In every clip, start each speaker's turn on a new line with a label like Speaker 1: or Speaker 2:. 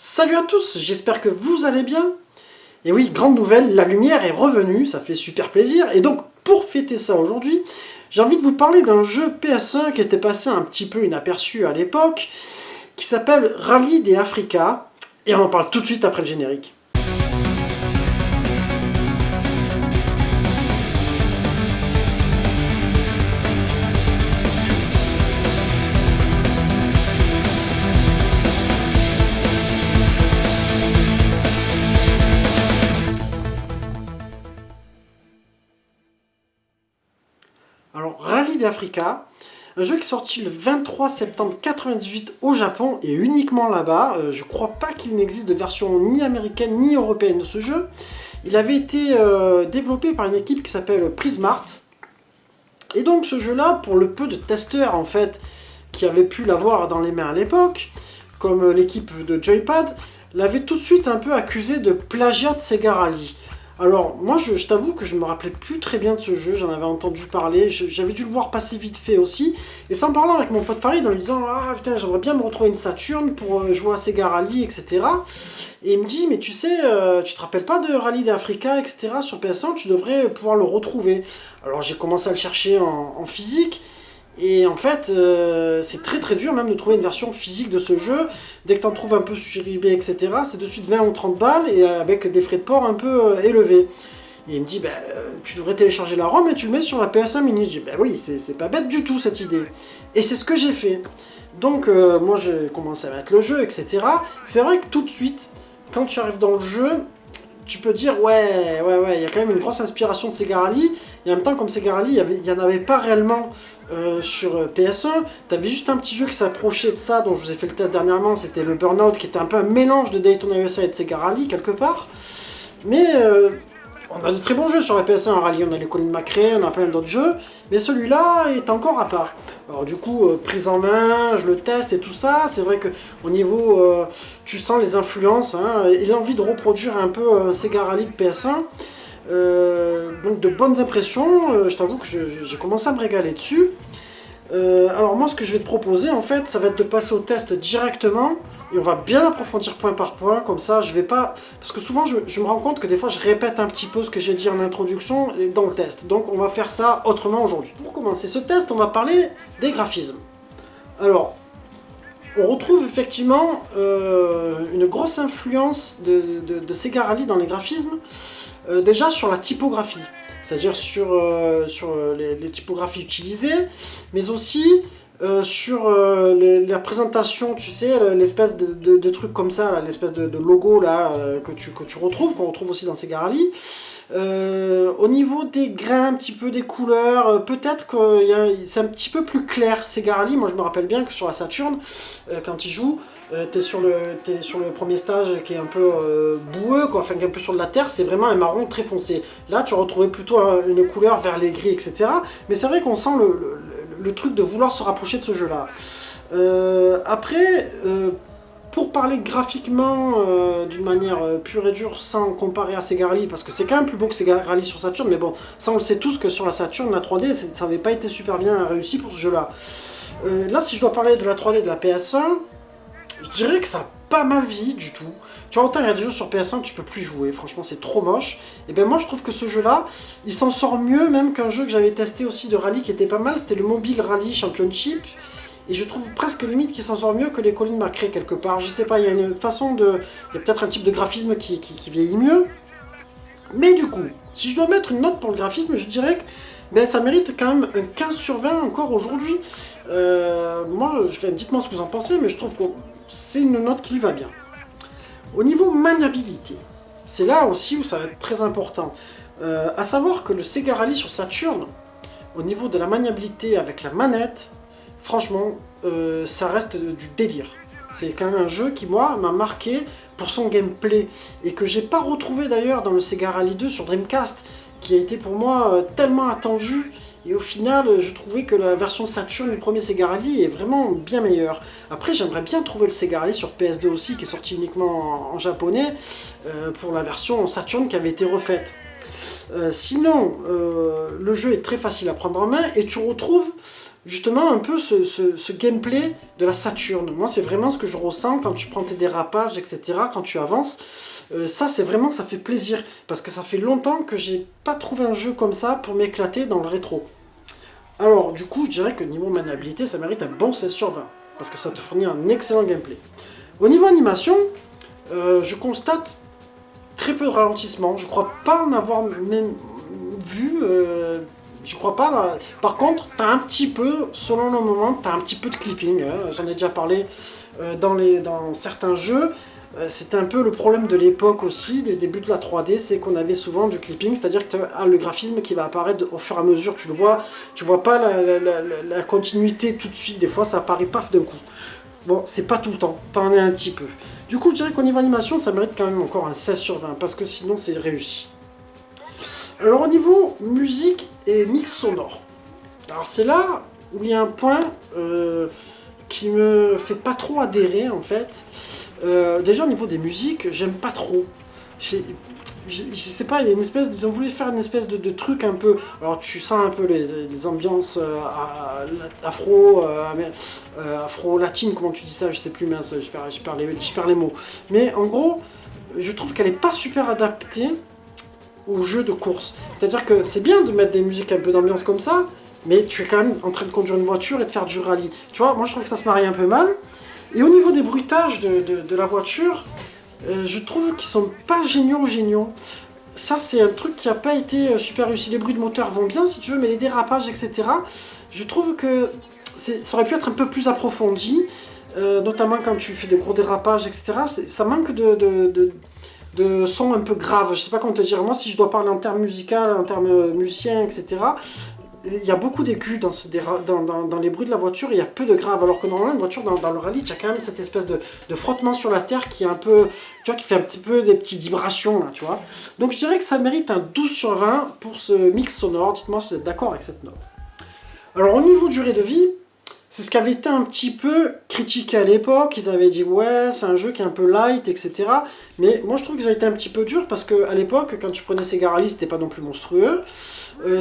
Speaker 1: Salut à tous, j'espère que vous allez bien. Et oui, grande nouvelle, la lumière est revenue, ça fait super plaisir. Et donc, pour fêter ça aujourd'hui, j'ai envie de vous parler d'un jeu PS1 qui était passé un petit peu inaperçu à l'époque, qui s'appelle Rally des Africa. Et on en parle tout de suite après le générique. Alors, Rally d'Africa, un jeu qui est sorti le 23 septembre 1998 au Japon et uniquement là-bas. Je crois pas qu'il n'existe de version ni américaine ni européenne de ce jeu. Il avait été développé par une équipe qui s'appelle Prismart. Et donc ce jeu-là, pour le peu de testeurs en fait qui avaient pu l'avoir dans les mains à l'époque, comme l'équipe de Joypad, l'avait tout de suite un peu accusé de plagiat de Sega Rally. Alors, moi, je t'avoue que je me rappelais plus très bien de ce jeu, j'en avais entendu parler, j'avais dû le voir passer vite fait aussi, et sans parler avec mon pote Farid en lui disant « Ah putain, j'aimerais bien me retrouver une Saturn pour jouer à Sega Rally, etc. » Et il me dit « Mais tu sais, tu te rappelles pas de Rally d'Africa, etc. sur PS1, tu devrais pouvoir le retrouver. » Alors j'ai commencé à le chercher en physique, et en fait, c'est très très dur même de trouver une version physique de ce jeu. Dès que tu en trouves un peu sur eBay, etc., c'est de suite 20 ou 30 balles et avec des frais de port un peu élevés. Et il me dit, bah, tu devrais télécharger la ROM et tu le mets sur la PS1 mini. Je dis, bah oui, c'est pas bête du tout cette idée. Et c'est ce que j'ai fait. Donc, moi j'ai commencé à mettre le jeu, etc. C'est vrai que tout de suite, quand tu arrives dans le jeu, tu peux dire, ouais, il y a quand même une grosse inspiration de Sega Rally. Et en même temps, comme Sega Rally, il n'y en avait pas réellement sur PS1. Tu avais juste un petit jeu qui s'approchait de ça, dont je vous ai fait le test dernièrement, c'était le Burnout, qui était un peu un mélange de Daytona USA et de Sega Rally, quelque part. Mais on a de très bons jeux sur la PS1 en rallye, on a les Colin McRae, on a plein d'autres jeux, mais celui-là est encore à part. Alors du coup, prise en main, je le teste et tout ça, c'est vrai qu'au niveau, tu sens les influences, hein, et l'envie de reproduire un peu Sega Rally de PS1. Donc de bonnes impressions, je t'avoue que j'ai commencé à me régaler dessus. Alors moi ce que je vais te proposer en fait, ça va être de passer au test directement et on va bien approfondir point par point, comme ça je vais pas... Parce que souvent je me rends compte que des fois je répète un petit peu ce que j'ai dit en introduction dans le test, donc on va faire ça autrement aujourd'hui. Pour commencer ce test, on va parler des graphismes. Alors, on retrouve effectivement une grosse influence de Sega Rally dans les graphismes, déjà sur la typographie. C'est-à-dire sur les typographies utilisées, mais aussi sur la présentation, tu sais, l'espèce de truc comme ça, l'espèce de logo là, que tu retrouves, qu'on retrouve aussi dans Sega Rally. Au niveau des grains, un petit peu des couleurs, peut-être que c'est un petit peu plus clair Sega Rally. Moi je me rappelle bien que sur la Saturn, quand il joue, t'es sur le premier stage qui est un peu boueux, quoi, enfin un peu sur de la terre, c'est vraiment un marron très foncé. Là tu retrouvais plutôt une couleur vers les gris, etc. Mais c'est vrai qu'on sent le truc de vouloir se rapprocher de ce jeu-là. Après, pour parler graphiquement d'une manière pure et dure, sans comparer à Sega Rally, parce que c'est quand même plus beau que Sega Rally sur Saturn, mais bon, ça on le sait tous que sur la Saturn, la 3D, ça n'avait pas été super bien réussi pour ce jeu-là. Là, si je dois parler de la 3D de la PS1, je dirais que ça a pas mal vieilli du tout. Tu vois, autant il y a des jeux sur PS1 que tu peux plus jouer, franchement c'est trop moche. Et ben moi je trouve que ce jeu-là, il s'en sort mieux même qu'un jeu que j'avais testé aussi de rallye qui était pas mal, c'était le Mobile Rally Championship. Et je trouve presque limite qu'il s'en sort mieux que les Colin McRae quelque part. Je sais pas, il y a une façon de... Il y a peut-être un type de graphisme qui vieillit mieux. Mais du coup, si je dois mettre une note pour le graphisme, je dirais que ben, ça mérite quand même un 15 sur 20 encore aujourd'hui. Moi, dites-moi ce que vous en pensez, mais je trouve que c'est une note qui lui va bien. Au niveau maniabilité, c'est là aussi où ça va être très important. À savoir que le Sega Rally sur Saturn, au niveau de la maniabilité avec la manette, franchement, ça reste du délire. C'est quand même un jeu qui, moi, m'a marqué pour son gameplay et que j'ai pas retrouvé d'ailleurs dans le Sega Rally 2 sur Dreamcast, qui a été pour moi tellement attendu. Et au final, je trouvais que la version Saturn du premier Sega Rally est vraiment bien meilleure. Après, j'aimerais bien trouver le Sega Rally sur PS2 aussi, qui est sorti uniquement en japonais, pour la version Saturn qui avait été refaite. Sinon, le jeu est très facile à prendre en main et tu retrouves justement un peu ce gameplay de la Saturn. Moi, c'est vraiment ce que je ressens quand tu prends tes dérapages, etc., quand tu avances. Ça, c'est vraiment, ça fait plaisir, parce que ça fait longtemps que j'ai pas trouvé un jeu comme ça pour m'éclater dans le rétro. Alors, du coup, je dirais que niveau maniabilité, ça mérite un bon 16 sur 20, parce que ça te fournit un excellent gameplay. Au niveau animation, je constate très peu de ralentissement. Je crois pas en avoir même vu. Je crois pas. Par contre, t'as un petit peu, selon le moment, t'as un petit peu de clipping. Hein. J'en ai déjà parlé dans certains jeux. C'était un peu le problème de l'époque aussi, des débuts de la 3D, c'est qu'on avait souvent du clipping, c'est-à-dire que tu as le graphisme qui va apparaître au fur et à mesure, tu vois pas la continuité tout de suite, des fois ça apparaît paf d'un coup. Bon, c'est pas tout le temps, t'en es un petit peu. Du coup, je dirais qu'au niveau animation, ça mérite quand même encore un 16 sur 20, parce que sinon c'est réussi. Alors au niveau musique et mix sonore, alors c'est là où il y a un point qui me fait pas trop adhérer en fait. Déjà au niveau des musiques, j'aime pas trop. Je sais pas, il y a une espèce, ils ont voulu faire une espèce de truc un peu. Alors tu sens un peu les ambiances afro-latines, comment tu dis ça, je sais plus, mince, je perds les mots. Mais en gros, je trouve qu'elle est pas super adaptée au jeu de course. C'est-à-dire que c'est bien de mettre des musiques un peu d'ambiance comme ça, mais tu es quand même en train de conduire une voiture et de faire du rallye. Tu vois, moi je trouve que ça se marie un peu mal. Et au niveau des bruitages de la voiture, je trouve qu'ils sont pas géniaux. Ça, c'est un truc qui n'a pas été super réussi. Les bruits de moteur vont bien, si tu veux, mais les dérapages, etc., je trouve que ça aurait pu être un peu plus approfondi, notamment quand tu fais des gros dérapages, etc. Ça manque de son un peu grave. Je sais pas comment te dire. Moi, si je dois parler en termes musicaux, en termes musiciens, etc., il y a beaucoup d'aigus dans les bruits de la voiture, et il y a peu de graves, alors que normalement une voiture dans le rallye, il y a quand même cette espèce de frottement sur la terre qui est un peu, tu vois, qui fait un petit peu des petites vibrations là, tu vois. Donc je dirais que ça mérite un 12 sur 20 pour ce mix sonore. Dites-moi si vous êtes d'accord avec cette note. Alors au niveau durée de vie, c'est ce qui avait été un petit peu critiqué à l'époque. Ils avaient dit ouais, c'est un jeu qui est un peu light, etc. Mais moi je trouve qu'ils ont été un petit peu durs, parce qu'à l'époque, quand tu prenais Sega Rally, c'était pas non plus monstrueux.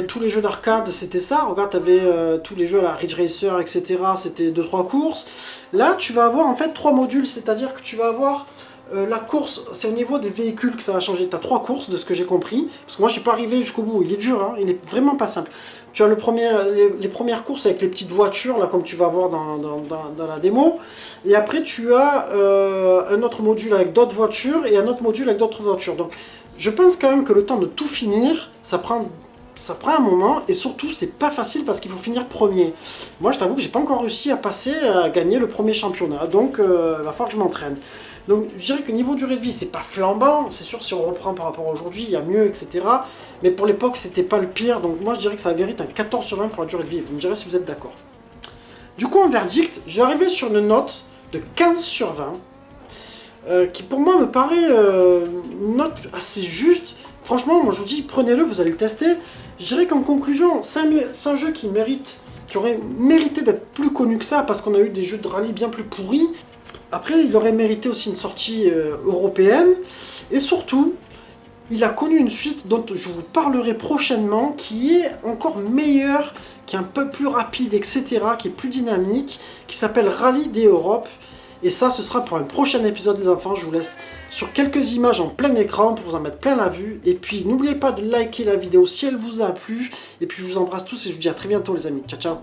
Speaker 1: Tous les jeux d'arcade, c'était ça. Regarde, t'avais tous les jeux à la Ridge Racer, etc. C'était 2-3 courses. Là, tu vas avoir en fait 3 modules, c'est-à-dire que tu vas avoir la course, c'est au niveau des véhicules que ça va changer. Tu as 3 courses, de ce que j'ai compris. Parce que moi, je suis pas arrivé jusqu'au bout. Il est dur, hein, il est vraiment pas simple. Tu as les premières courses avec les petites voitures, là, comme tu vas voir dans la démo. Et après, tu as un autre module avec d'autres voitures et un autre module avec d'autres voitures. Donc, je pense quand même que le temps de tout finir, ça prend un moment, et surtout c'est pas facile parce qu'il faut finir premier. Moi je t'avoue que j'ai pas encore réussi à gagner le premier championnat, donc il va falloir que je m'entraîne. Donc je dirais que niveau durée de vie c'est pas flambant, c'est sûr si on reprend par rapport à aujourd'hui il y a mieux, etc. Mais pour l'époque c'était pas le pire, donc moi je dirais que ça mérite un 14 sur 20 pour la durée de vie, vous me direz si vous êtes d'accord. Du coup en verdict, je vais arriver sur une note de 15 sur 20, qui pour moi me paraît une note assez juste. Franchement, moi je vous dis, prenez-le, vous allez le tester. Je dirais qu'en conclusion, c'est un jeu qui aurait mérité d'être plus connu que ça, parce qu'on a eu des jeux de rallye bien plus pourris. Après, il aurait mérité aussi une sortie européenne. Et surtout, il a connu une suite dont je vous parlerai prochainement, qui est encore meilleure, qui est un peu plus rapide, etc., qui est plus dynamique, qui s'appelle Rallye des Europes. Et ça, ce sera pour un prochain épisode, les enfants. Je vous laisse sur quelques images en plein écran pour vous en mettre plein la vue. Et puis, n'oubliez pas de liker la vidéo si elle vous a plu. Et puis, je vous embrasse tous et je vous dis à très bientôt, les amis. Ciao, ciao.